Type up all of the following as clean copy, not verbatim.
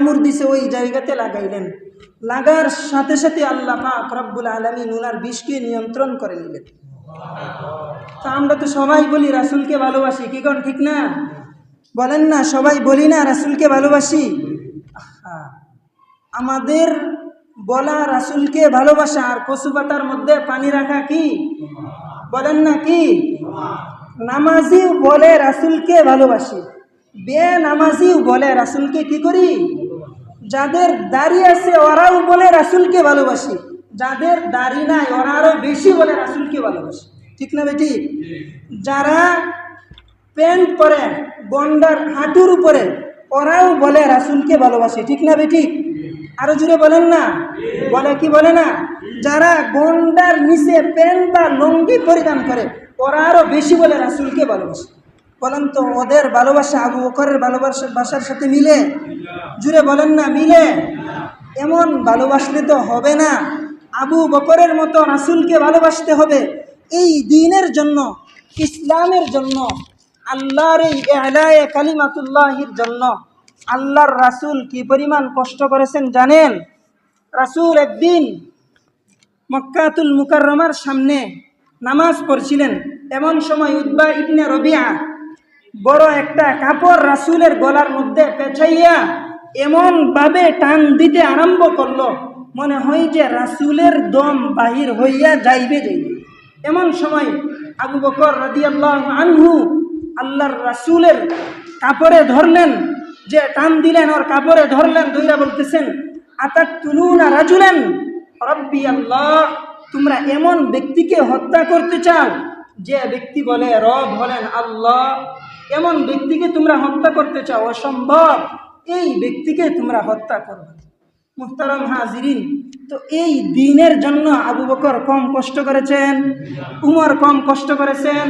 কামড় দিছে ওই জায়গাতে লাগাইলেন। লাগার সাথে সাথে আল্লাহ পাক রব্বুল আলামিন উনার বিষকে নিয়ন্ত্রণ করে নিলেন। তো আমরা তো সবাই বলি রাসূলকে ভালোবাসি, কি কোন ঠিক না? বলেন না, সবাই বলি না রাসূলকে ভালোবাসি? আমাদের বলা রাসূলকে ভালোবাসা আর কচু পাতার মধ্যে পানি রাখা কি? বলেন না কি? নামাজিও বলে রাসূলকে ভালোবাসি, বেনামাজিও বলে রাসূলকে কি করি? যাদের দাড়ি আছে ওরাও বলে রাসূলকে ভালোবাসি, যাদের দাড়ি নাই ওরা আরো বেশি বলে রাসূলকে ভালোবাসি, ঠিক না বেটি? যারা প্যান্ট পরে গন্ডার হাঁটুর উপরে ওরাও বলে রাসূলকে ভালোবাসি, ঠিক না বেটি? আরো জুড়ে বলেন না, বলে কি বলে না? যারা গন্ডার নিচে প্যান্ট বা লুঙ্গি পরিধান করে ওরা আরো বেশি বলে রাসূলকে ভালোবাসে। বলেন তো ওদের ভালোবাসা আবু বকরের ভালোবাসার সাথে মিলে? জুড়ে বলেন না, মিলে? এমন ভালোবাসলে তো হবে না, আবু বকরের মতো রাসূলকে ভালোবাসতে হবে। এই দ্বীনের জন্য, ইসলামের জন্য, আল্লাহর এই ইলায়ে কালিমাতুল্লাহির জন্য আল্লাহর রাসূল কি পরিমাণ কষ্ট করেছেন জানেন? রাসূল একদিন মক্কাতুল মুকাররমার সামনে নামাজ পড়ছিলেন। এমন সময় উতবা ইবনে রবিআ বড় একটা কাপড় রাসূলের গলার মধ্যে পেঁচাইয়া এমন ভাবে টান দিতে আরম্ভ করলো, মনে হয় যে রাসূলের দম বাহির হইয়া যাইবে। এমন সময় আবু বকর রাদিয়াল্লাহু আনহু আল্লাহর রাসূলের কাপড়ে ধরলেন, যে টান দিলেন ওর কাপড়ে ধরলেন, ধইরা বলতেছেন, আতাকতুলুনা রাজুলান রাব্বি আল্লাহ, তোমরা এমন ব্যক্তিকে হত্যা করতে চাও যে ব্যক্তি বলে রব হলেন আল্লাহ, এমন ব্যক্তিকে তোমরা হত্যা করতে চাও? অসম্ভব, এই ব্যক্তিকে তোমরা হত্যা করবে। মুহতারাম হাজিরিন, তো এই দ্বীনের জন্য আবু বকর কম কষ্ট করেছেন, উমর কম কষ্ট করেছেন,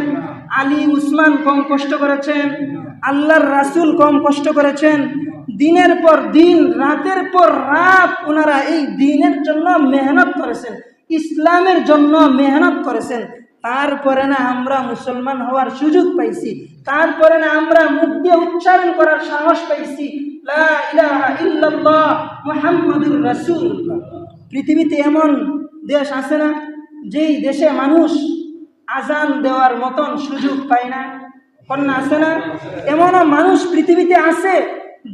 আলী উসমান কম কষ্ট করেছেন, আল্লাহর রাসূল কম কষ্ট করেছেন? দিনের পর দিন, রাতের পর রাত ওনারা এই দ্বীনের জন্য মেহনত করেছেন, ইসলামের জন্য মেহনত করেছেন। তারপরে না আমরা মুসলমান হওয়ার সুযোগ পাইছি, তারপরে না আমরা মুখ দিয়ে উচ্চারণ করার সাহস পাইছি, লা ইলাহা ইল্লাল্লাহ মুহাম্মাদুর রাসূলুল্লাহ। পৃথিবীতে এমন দেশ আছে না যেই দেশে মানুষ আজান দেওয়ার মতন সুযোগ পায় না? কন্যা আছে না? এমনও মানুষ পৃথিবীতে আছে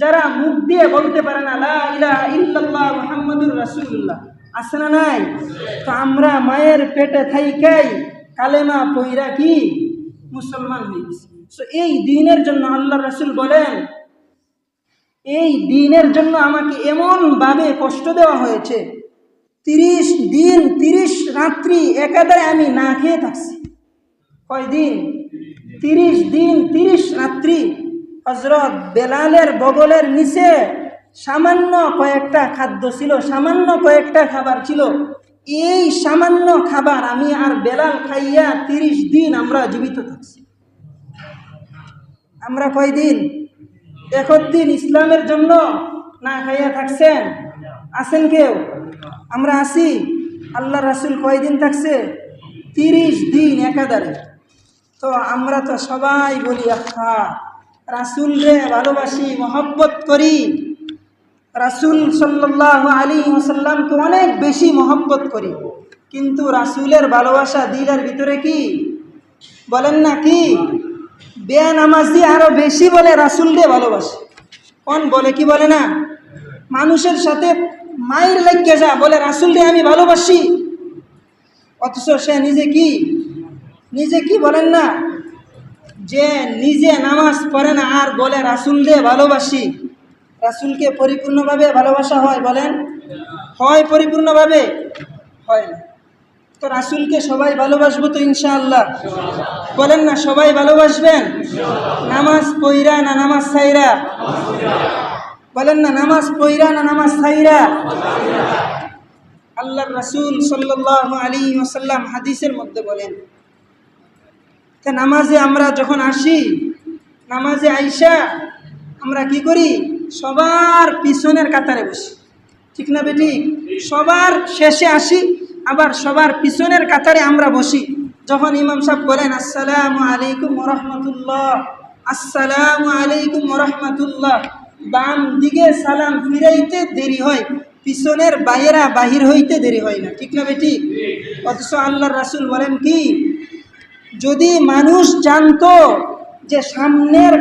যারা মুখ দিয়ে বলতে পারে না লা ইলাহা ইল্লাল্লাহ মুহাম্মাদুর রাসূলুল্লাহ? আছে না নাই? তো আমরা মায়ের পেটে থাইকাই কালেমা পইরা কি মুসলমান হয়ে গেছি। তো এই দ্বীনের জন্য আল্লাহর রাসূল বলেন, এই দ্বীনের জন্য আমাকে এমন ভাবে কষ্ট দেওয়া হয়েছে, 30 দিন 30 রাত্রি একাধারে আমি না খেয়ে থাকছি। কয়দিন? 30 দিন 30 রাত্রি। হযরত বেলালের বগলের নিচে সামান্য কয়েকটা খাদ্য ছিল, সামান্য কয়েকটা খাবার ছিল। এই সামান্য খাবার আমি আর বেলাল খাইয়া 30 দিন আমরা জীবিত থাকছি। আমরা কয়দিন? 1 দিন ইসলামের জন্য না খাইয়া থাকছেন? আছেন কেউ? আমরা আছি। আল্লাহ রাসূল কয়দিন থাকছে? 30 দিন একাধারে। তো আমরা তো সবাই বলি আহা রাসূল রে ভালোবাসি, মহব্বত করি, রাসূল সাল্লাল্লাহু আলাইহি ওয়াসাল্লামকে অনেক বেশি মহব্বত করি, কিন্তু রাসূলের ভালোবাসা দিলের ভিতরে কি? বলেন না কি? বেনামাজি আরো বেশি বলে রাসূল রে ভালোবাসে। কোন বলে কি বলে না? মানুষের সাথে মায়ের লেগে যা বলে রাসূল রে আমি ভালোবাসি, অথচ সে নিজে কি বলেন না, যে নিজে নামাজ পড়ে না আর বলে রাসূল রে ভালোবাসি। রাসূলকে পরিপূর্ণভাবে ভালোবাসা হয়? বলেন, হয় পরিপূর্ণভাবে? হয় না। তো রাসূলকে সবাই ভালোবাসবো তো ইনশাআল্লাহ? বলেন না, সবাই ভালোবাসবেন? নামাজ পইরা না নামাজ ছাইরা? বলেন না, নামাজ পইরা না নামাজ ছাইরা? আল্লাহর রাসূল সাল্লাল্লাহু আলাইহি ওয়াসাল্লাম হাদিসের মধ্যে বলেন, নামাজে আমরা যখন আসি, নামাজে আইসা আমরা কি করি? সবার পিছনের কাতারে বসি, ঠিক না বেটি? সবার শেষে আসি, আবার সবার পিছনের কাতারে আমরা বসি। যখন ইমাম সাহেব বলেন আসসালামু আলাইকুম ওয়া রাহমাতুল্লাহ, আসসালামু আলাইকুম ওয়া রাহমাতুল্লাহ, বাম দিকে সালাম ফিরাইতে দেরি হয়, পিছনের বাইরা বাহির হইতে দেরি হয় না, ঠিক না বেটি? অথচ আল্লাহর রাসূল বলেন কি, যদি মানুষ জানতো যে সামনের